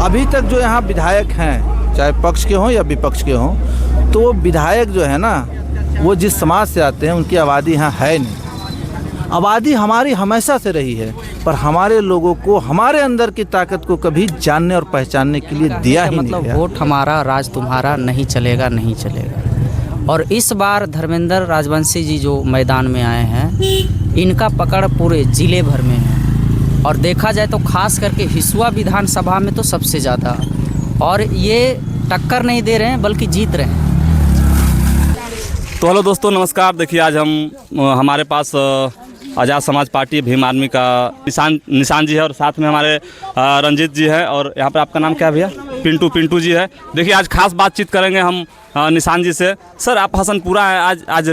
अभी तक जो यहाँ विधायक हैं, चाहे पक्ष के हों या विपक्ष के हों, तो वो विधायक जो है ना, वो जिस समाज से आते हैं उनकी आबादी यहाँ है नहीं। आबादी हमारी हमेशा से रही है, पर हमारे लोगों को हमारे अंदर की ताकत को कभी जानने और पहचानने के लिए दिया ही नहीं गया। वोट हमारा राज तुम्हारा नहीं चलेगा, नहीं चलेगा। और इस बार धर्मेंद्र राजवंशी जी जो मैदान में आए हैं, इनका पकड़ पूरे ज़िले भर में है। और देखा जाए तो खास करके हिसुआ विधानसभा में तो सबसे ज़्यादा, और ये टक्कर नहीं दे रहे हैं बल्कि जीत रहे हैं। तो हेलो दोस्तों, नमस्कार। देखिए आज हमारे पास आज़ाद समाज पार्टी भीम आर्मी का निशान जी है और साथ में हमारे रंजीत जी है। और यहाँ पर आपका नाम क्या है भैया? पिंटू जी है। देखिए आज खास बातचीत करेंगे हम निशान जी से। सर, आप हसनपुरा है, आज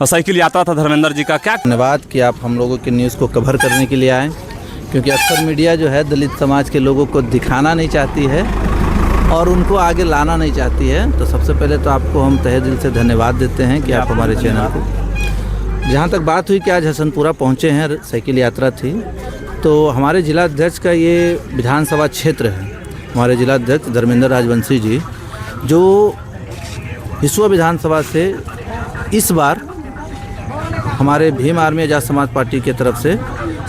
साइकिल यात्रा था धर्मेंद्र जी का, क्या धन्यवाद कि आप हम लोगों की न्यूज़ को कवर करने के लिए आए, क्योंकि अक्सर मीडिया जो है दलित समाज के लोगों को दिखाना नहीं चाहती है और उनको आगे लाना नहीं चाहती है। तो सबसे पहले तो आपको हम तहे दिल से धन्यवाद देते हैं कि आप हमारे चैनल को। जहाँ तक बात हुई कि आज हसनपुरा पहुँचे हैं, साइकिल यात्रा थी, तो हमारे जिला अध्यक्ष का ये विधानसभा क्षेत्र है। हमारे जिला अध्यक्ष धर्मेंद्र राजवंशी जी जो हिसुआ विधानसभा से इस बार हमारे भीम आर्मी आज़ाद समाज पार्टी की तरफ से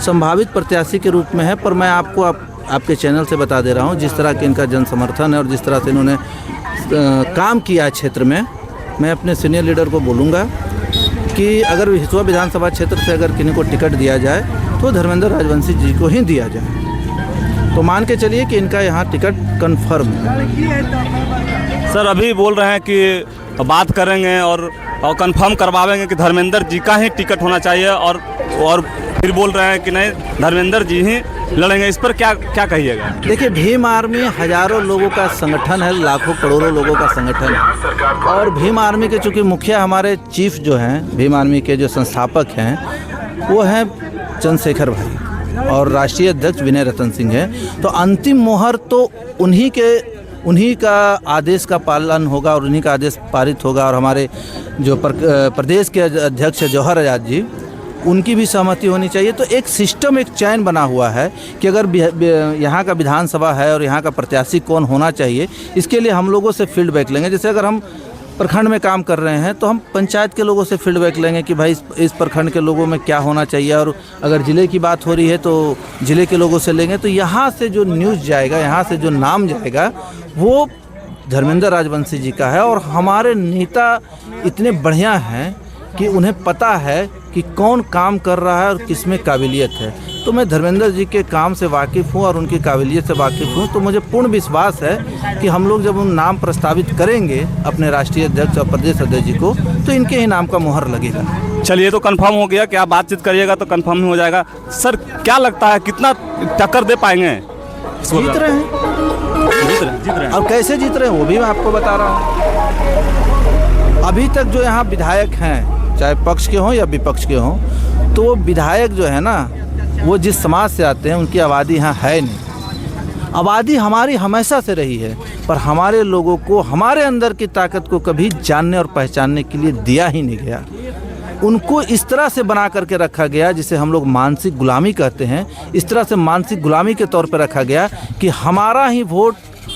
संभावित प्रत्याशी के रूप में है। पर मैं आपको आपके चैनल से बता दे रहा हूँ, जिस तरह कि इनका जन समर्थन है और जिस तरह से इन्होंने काम किया है क्षेत्र में, मैं अपने सीनियर लीडर को बोलूँगा कि अगर हिसुआ विधानसभा क्षेत्र से अगर किन्हीं को टिकट दिया जाए तो धर्मेंद्र राजवंशी जी को ही दिया जाए। तो मान के चलिए कि इनका यहाँ टिकट कन्फर्म है। सर अभी बोल रहे हैं कि बात करेंगे और कंफर्म करवाएंगे कि धर्मेंद्र जी का ही टिकट होना चाहिए, और फिर बोल रहे हैं कि नहीं धर्मेंद्र जी ही लड़ेंगे। इस पर क्या कहिएगा? देखिए, भीम आर्मी हजारों लोगों का संगठन है, लाखों करोड़ों लोगों का संगठन है। और भीम आर्मी के चूँकि मुखिया हमारे चीफ जो हैं, भीम आर्मी के जो संस्थापक हैं, वो हैं चंद्रशेखर भाई और राष्ट्रीय अध्यक्ष विनय रतन सिंह है। तो अंतिम मोहर तो उन्हीं का आदेश का पालन होगा और उन्हीं का आदेश पारित होगा। और हमारे जो प्रदेश के अध्यक्ष है जौहर आज़ाद जी, उनकी भी सहमति होनी चाहिए। तो एक सिस्टम, एक चैन बना हुआ है कि अगर यहाँ का विधानसभा है और यहाँ का प्रत्याशी कौन होना चाहिए, इसके लिए हम लोगों से फीडबैक लेंगे। जैसे अगर हम प्रखंड में काम कर रहे हैं तो हम पंचायत के लोगों से फीडबैक लेंगे कि भाई इस प्रखंड के लोगों में क्या होना चाहिए, और अगर ज़िले की बात हो रही है तो ज़िले के लोगों से लेंगे। तो यहाँ से जो न्यूज़ जाएगा, यहाँ से जो नाम जाएगा, वो धर्मेंद्र राजवंशी जी का है। और हमारे नेता इतने बढ़िया हैं कि उन्हें पता है कि कौन काम कर रहा है और किस में काबिलियत है। तो मैं धर्मेंद्र जी के काम से वाकिफ़ हूँ और उनकी काबिलियत से वाकिफ़ हूँ। तो मुझे पूर्ण विश्वास है कि हम लोग जब उन नाम प्रस्तावित करेंगे अपने राष्ट्रीय अध्यक्ष और प्रदेश अध्यक्ष जी को, तो इनके ही नाम का मुहर लगेगा। चलिए, तो कंफर्म हो गया कि आप बातचीत करिएगा तो कंफर्म हो जाएगा। सर क्या लगता है कितना टक्कर दे पाएंगे? जीत रहे हैं। और कैसे जीत रहे हैं वो भी मैं आपको बता रहा हूँ। अभी तक जो यहाँ विधायक हैं, चाहे पक्ष के हों या विपक्ष के हों, तो वो विधायक जो है ना, वो जिस समाज से आते हैं उनकी आबादी यहाँ है नहीं। आबादी हमारी हमेशा से रही है, पर हमारे लोगों को हमारे अंदर की ताकत को कभी जानने और पहचानने के लिए दिया ही नहीं गया। उनको इस तरह से बना करके रखा गया, जिसे हम लोग मानसिक गुलामी कहते हैं। इस तरह से मानसिक गुलामी के तौर पर रखा गया कि हमारा ही वोट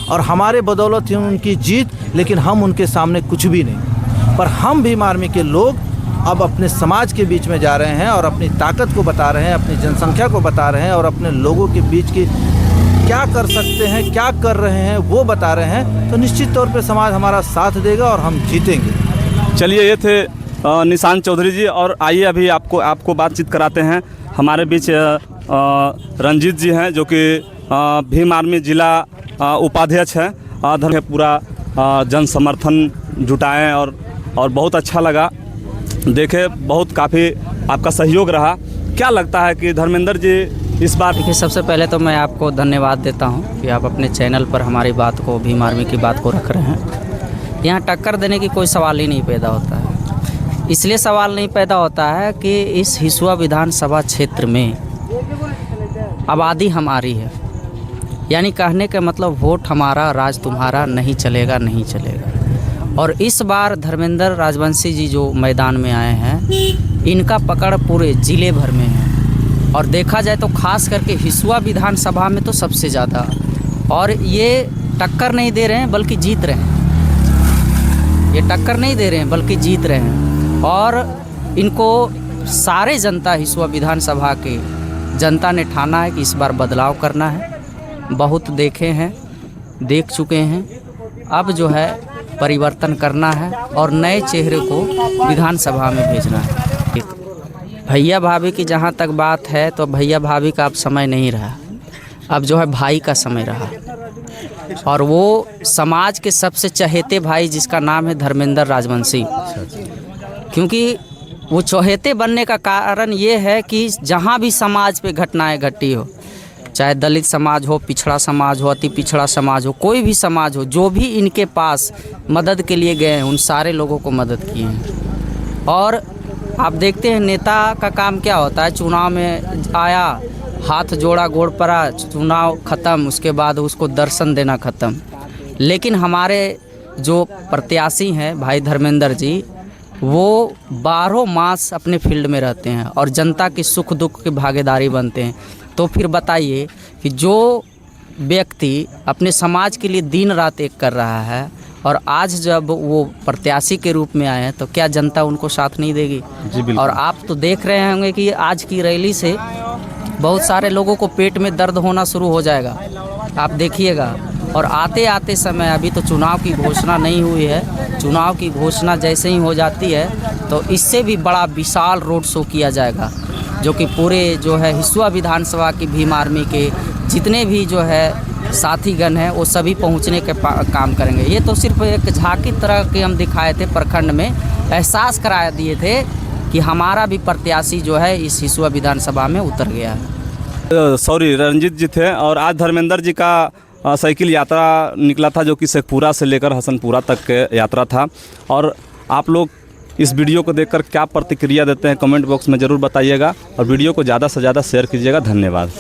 और हमारे बदौलत ही उनकी जीत, लेकिन हम उनके सामने कुछ भी नहीं। पर हम भीम आर्मी के लोग अब अपने समाज के बीच में जा रहे हैं और अपनी ताकत को बता रहे हैं, अपनी जनसंख्या को बता रहे हैं और अपने लोगों के बीच की क्या कर सकते हैं, क्या कर रहे हैं, वो बता रहे हैं। तो निश्चित तौर पे समाज हमारा साथ देगा और हम जीतेंगे। चलिए, ये थे निशान चौधरी जी। और आइए अभी आपको बातचीत कराते हैं। हमारे बीच रंजीत जी हैं, जो कि भीम आर्मी जिला उपाध्यक्ष हैं। पूरा जन समर्थन जुटाएँ और बहुत अच्छा लगा देखे, बहुत काफ़ी आपका सहयोग रहा। क्या लगता है कि धर्मेंद्र जी इस बात? देखिए, सबसे पहले तो मैं आपको धन्यवाद देता हूं कि आप अपने चैनल पर हमारी बात को, भीम आर्मी की बात को रख रहे हैं। यहाँ टक्कर देने की कोई सवाल ही नहीं पैदा होता है। इसलिए सवाल नहीं पैदा होता है कि इस हिसुआ विधानसभा क्षेत्र में आबादी हमारी है, यानी कहने का मतलब वोट हमारा राज तुम्हारा नहीं चलेगा, नहीं चलेगा। और इस बार धर्मेंद्र राजवंशी जी जो मैदान में आए हैं, इनका पकड़ पूरे ज़िले भर में है। और देखा जाए तो खास करके हिसुआ विधानसभा में तो सबसे ज़्यादा, और ये टक्कर नहीं दे रहे हैं बल्कि जीत रहे हैं। ये टक्कर नहीं दे रहे हैं बल्कि जीत रहे हैं। और इनको सारे जनता हिसुआ विधानसभा के जनता ने ठाना है कि इस बार बदलाव करना है। बहुत देखे हैं, देख चुके हैं, अब जो है परिवर्तन करना है और नए चेहरे को विधानसभा में भेजना है। भैया भाभी की जहाँ तक बात है तो भैया भाभी का अब समय नहीं रहा, अब जो है भाई का समय रहा। और वो समाज के सबसे चहेते भाई जिसका नाम है धर्मेंद्र राजवंशी, क्योंकि वो चहेते बनने का कारण ये है कि जहाँ भी समाज पे घटनाएं घटी हो, चाहे दलित समाज हो, पिछड़ा समाज हो, अति पिछड़ा समाज हो, कोई भी समाज हो, जो भी इनके पास मदद के लिए गए हैं उन सारे लोगों को मदद किए हैं। और आप देखते हैं नेता का काम क्या होता है, चुनाव में आया, हाथ जोड़ा, गोड़ पड़ा, चुनाव ख़त्म, उसके बाद उसको दर्शन देना ख़त्म। लेकिन हमारे जो प्रत्याशी हैं भाई धर्मेंद्र जी, वो 12 मास अपने फील्ड में रहते हैं और जनता की सुख दुख की भागीदारी बनते हैं। तो फिर बताइए कि जो व्यक्ति अपने समाज के लिए दिन रात एक कर रहा है और आज जब वो प्रत्याशी के रूप में आए हैं तो क्या जनता उनको साथ नहीं देगी? जी बिल्कुल। और आप तो देख रहे होंगे कि आज की रैली से बहुत सारे लोगों को पेट में दर्द होना शुरू हो जाएगा, आप देखिएगा। और आते आते समय, अभी तो चुनाव की घोषणा नहीं हुई है, चुनाव की घोषणा जैसे ही हो जाती है तो इससे भी बड़ा विशाल रोड शो किया जाएगा, जो कि पूरे जो है हिसुआ विधानसभा की भीम आर्मी के जितने भी जो है साथीगण हैं वो सभी पहुंचने के काम करेंगे। ये तो सिर्फ एक झांकी तरह के हम दिखाए थे, प्रखंड में एहसास करा दिए थे कि हमारा भी प्रत्याशी जो है इस हिसुआ विधानसभा में उतर गया है। सॉरी, रंजीत जी थे और आज धर्मेंद्र जी का साइकिल यात्रा निकला था, जो कि शेखपुरा से लेकर हसनपुरा तक के यात्रा था। और आप लोग इस वीडियो को देखकर क्या प्रतिक्रिया देते हैं कमेंट बॉक्स में ज़रूर बताइएगा और वीडियो को ज़्यादा से ज़्यादा शेयर कीजिएगा। धन्यवाद।